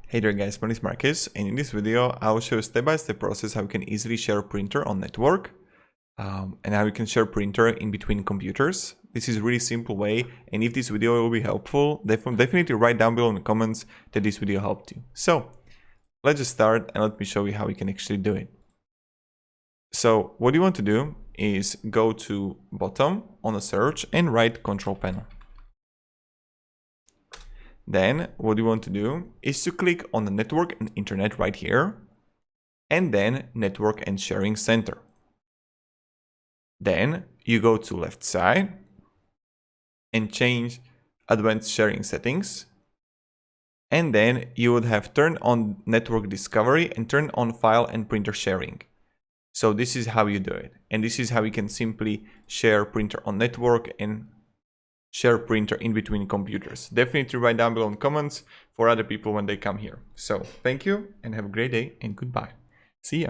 Hey there guys, my name is Marcus, and in this video I will show you step-by-step process how you can easily share a printer on network and how you can share printer in between computers. This is a really simple way, and if this video will be helpful, definitely write down below in the comments that this video helped you. So let's just start and let me show you how we can actually do it. So what you want to do is go to bottom on the search and write control panel. Then what you want to do is to click on the network and internet right here, and then network and sharing center. Then you go to left side and change advanced sharing settings. And then you would have turn on network discovery and turn on file and printer sharing. So this is how you do it. And this is how you can simply share printer on network and share printer in between computers. Definitely write down below in comments for other people when they come here. So thank you and have a great day and goodbye. See ya.